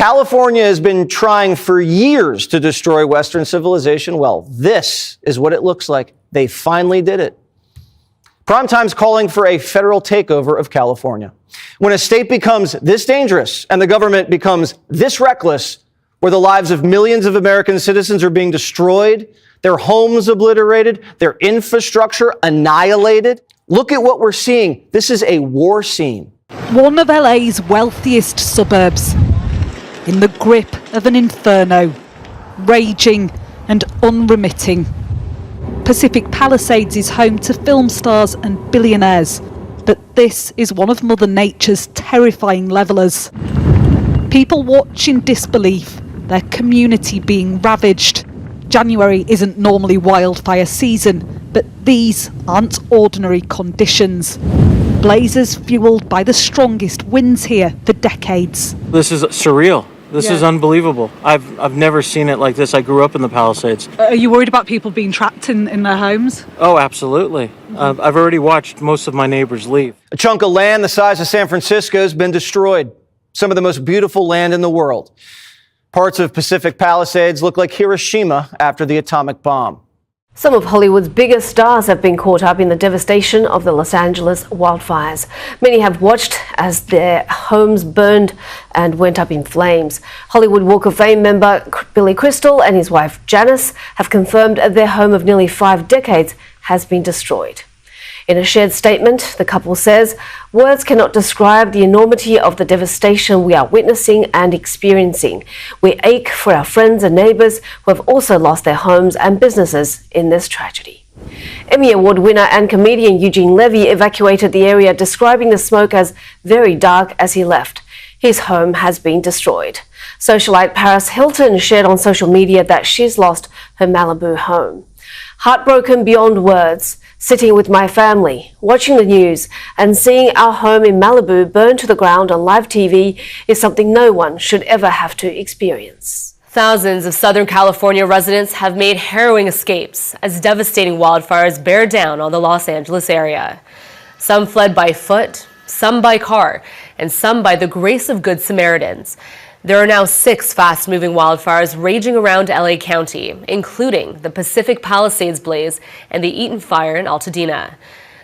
California has been trying for years to destroy Western civilization. Well, this is what it looks like. They finally did it. Primetime's calling for a federal takeover of California. When a state becomes this dangerous and the government becomes this reckless, where the lives of millions of American citizens are being destroyed, their homes obliterated, their infrastructure annihilated, look at what we're seeing. This is a war scene. One of LA's wealthiest suburbs, in the grip of an inferno, raging and unremitting. Pacific Palisades is home to film stars and billionaires, but this is one of Mother Nature's terrifying levelers. People watch in disbelief, their community being ravaged. January isn't normally wildfire season, but these aren't ordinary conditions. Blazes fueled by the strongest winds here for decades. This is surreal. This is unbelievable. I've never seen it like this. I grew up in the Palisades. Are you worried about people being trapped in their homes? Oh, absolutely. I've already watched most of my neighbors leave. A chunk of land the size of San Francisco has been destroyed. Some of the most beautiful land in the world. Parts of Pacific Palisades look like Hiroshima after the atomic bomb. Some of Hollywood's biggest stars have been caught up in the devastation of the Los Angeles wildfires. Many have watched as their homes burned and went up in flames. Hollywood Walk of Fame member Billy Crystal and his wife Janice have confirmed their home of nearly 5 decades has been destroyed. In a shared statement, the couple says, "Words cannot describe the enormity of the devastation we are witnessing and experiencing. We ache for our friends and neighbours who have also lost their homes and businesses in this tragedy." Emmy Award winner and comedian Eugene Levy evacuated the area, describing the smoke as very dark as he left. His home has been destroyed. Socialite Paris Hilton shared on social media that she's lost her Malibu home. "Heartbroken beyond words. Sitting with my family, watching the news and seeing our home in Malibu burn to the ground on live TV is something no one should ever have to experience." Thousands of Southern California residents have made harrowing escapes as devastating wildfires bear down on the Los Angeles area. Some fled by foot, some by car, and some by the grace of Good Samaritans. There are now 6 fast-moving wildfires raging around LA County, including the Pacific Palisades blaze and the Eaton fire in Altadena.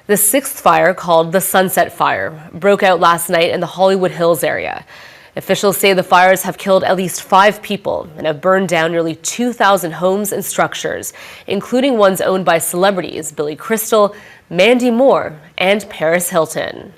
The 6th fire, called the Sunset Fire, broke out last night in the Hollywood Hills area. Officials say the fires have killed at least 5 people and have burned down nearly 2,000 homes and structures, including ones owned by celebrities Billy Crystal, Mandy Moore, and Paris Hilton.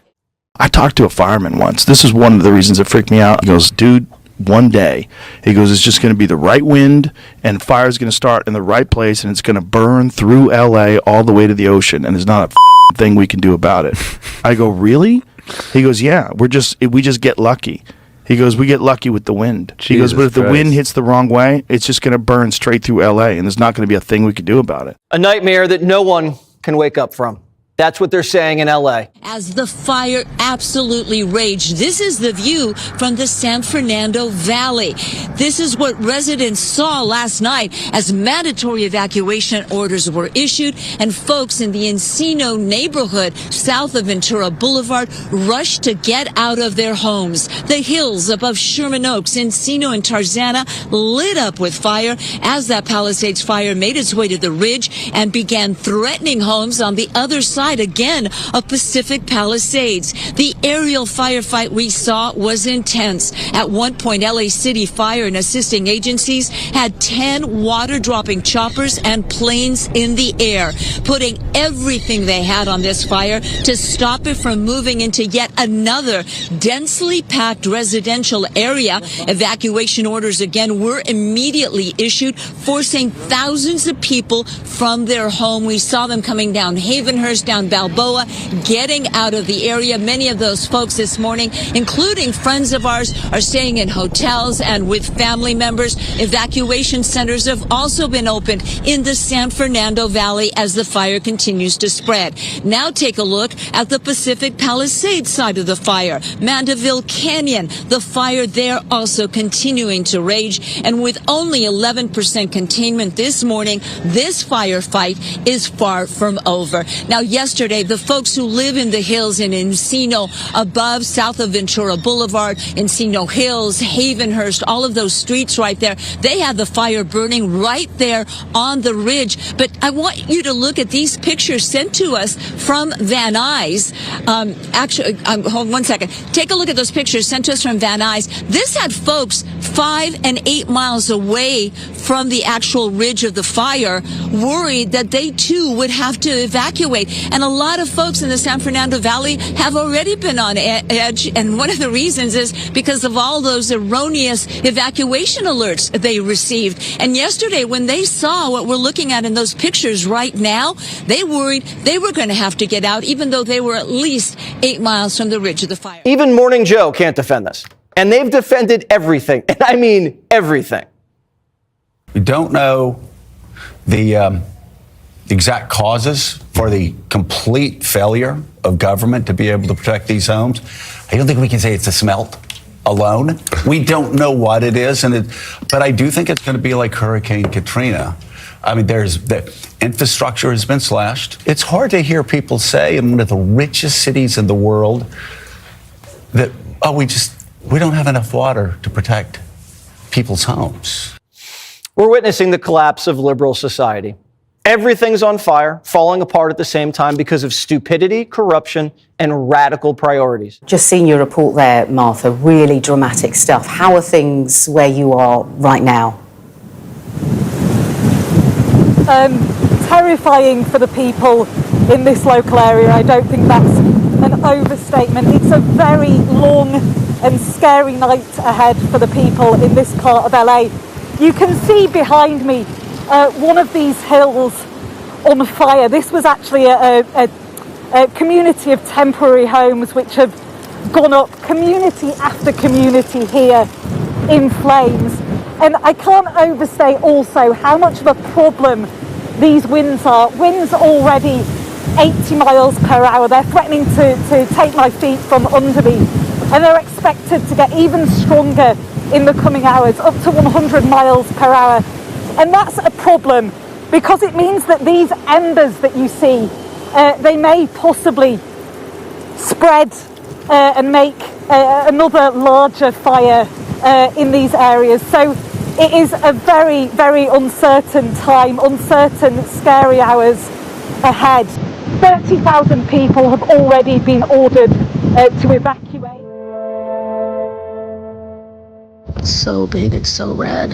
I talked to a fireman once. This is one of the reasons it freaked me out. He goes, "Dude, one day," he goes, "it's just going to be the right wind and fire's going to start in the right place and it's going to burn through LA all the way to the ocean and there's not a thing we can do about it." I go, "Really?" He goes, "Yeah, we just get lucky." He goes, "We get lucky with the wind." He goes, "But if the wind hits the wrong way, it's just going to burn straight through LA and there's not going to be a thing we can do about it." A nightmare that no one can wake up from. That's what they're saying in LA. As the fire absolutely raged, this is the view from the San Fernando Valley. This is what residents saw last night as mandatory evacuation orders were issued and folks in the Encino neighborhood south of Ventura Boulevard rushed to get out of their homes. The hills above Sherman Oaks, Encino and Tarzana lit up with fire as that Palisades fire made its way to the ridge and began threatening homes on the other side again of Pacific Palisades. The aerial firefight we saw was intense. At one point, LA City Fire and assisting agencies had 10 water-dropping choppers and planes in the air, putting everything they had on this fire to stop it from moving into yet another densely packed residential area. Evacuation orders again were immediately issued, forcing thousands of people from their home. We saw them coming down Havenhurst, down Balboa, getting out of the area. Many of those folks this morning, including friends of ours, are staying in hotels and with family members. Evacuation centers have also been opened in the San Fernando Valley as the fire continues to spread. Now take a look at the Pacific Palisades side of the fire. Mandeville Canyon, the fire there also continuing to rage. And with only 11% containment this morning, this firefight is far from over. Now, yesterday, the folks who live in the hills in Encino, above, south of Ventura Boulevard, Encino Hills, Havenhurst, all of those streets right there, they have the fire burning right there on the ridge. But I want you to look at these pictures sent to us from Van Nuys. Hold one second. Take a look at those pictures sent to us from Van Nuys. This had folks 5 and 8 miles away from the actual ridge of the fire, worried that they too would have to evacuate. And a lot of folks in the San Fernando Valley have already been on edge. And one of the reasons is because of all those erroneous evacuation alerts they received. And yesterday, when they saw what we're looking at in those pictures right now, they worried they were going to have to get out, even though they were at least 8 miles from the ridge of the fire. Even Morning Joe can't defend this. And they've defended everything. And I mean everything. We don't know the exact causes for the complete failure of government to be able to protect these homes. I don't think we can say it's a smelt alone. We don't know what it is, but I do think it's going to be like Hurricane Katrina. I mean, the infrastructure has been slashed. It's hard to hear people say in one of the richest cities in the world that, we don't have enough water to protect people's homes. We're witnessing the collapse of liberal society. Everything's on fire, falling apart at the same time because of stupidity, corruption, and radical priorities. Just seen your report there, Martha. Really dramatic stuff. How are things where you are right now? Terrifying for the people in this local area. I don't think that's an overstatement. It's a very long and scary night ahead for the people in this part of LA. You can see behind me one of these hills on fire. This was actually a community of temporary homes which have gone up, community after community here, in flames. And I can't overstate also how much of a problem these winds are. Winds already 80 miles per hour. They're threatening to take my feet from under me. And they're expected to get even stronger in the coming hours, up to 100 miles per hour. And that's a problem because it means that these embers that you see, they may possibly spread and make another larger fire in these areas. So it is a very, very uncertain time, uncertain, scary hours ahead. 30,000 people have already been ordered to evacuate. It's so big, it's so red.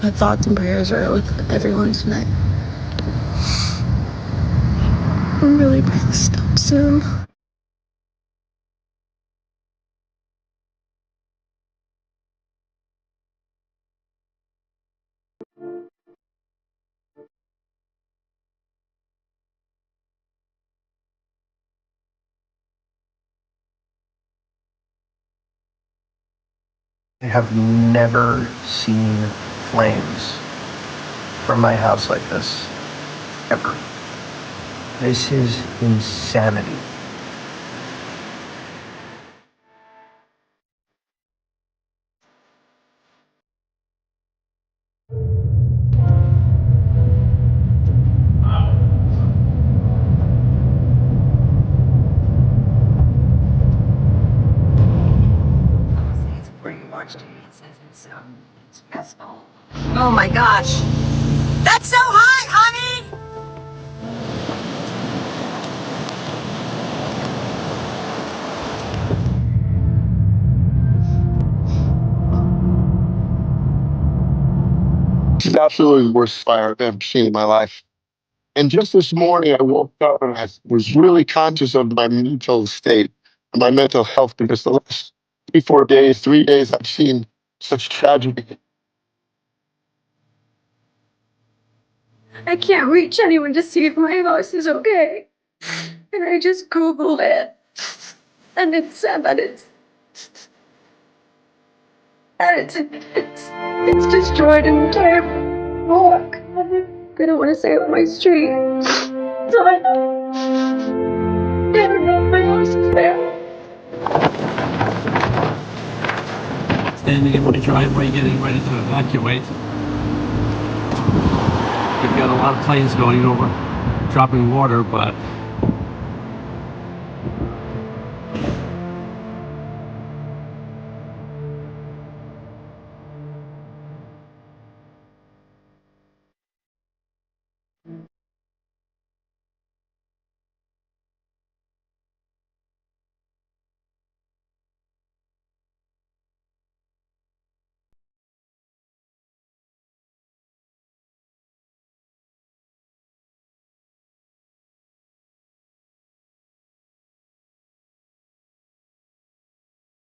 My thoughts and prayers are with everyone tonight. I'm really praying this stops soon. I have never seen flames from my house like this, ever. This is insanity. Oh my gosh. That's so hot, honey! This is absolutely the worst fire I've ever seen in my life. And just this morning, I woke up and I was really conscious of my mental state and my mental health because the last 3 days, I've seen such tragedy. I can't reach anyone to see if my house is okay. And I just Googled it. And it said that it's destroyed an entire block. I don't want to say it on my street. So I don't know if my house is there. Standing in my driveway getting ready to evacuate. They've got a lot of planes going over, dropping water, but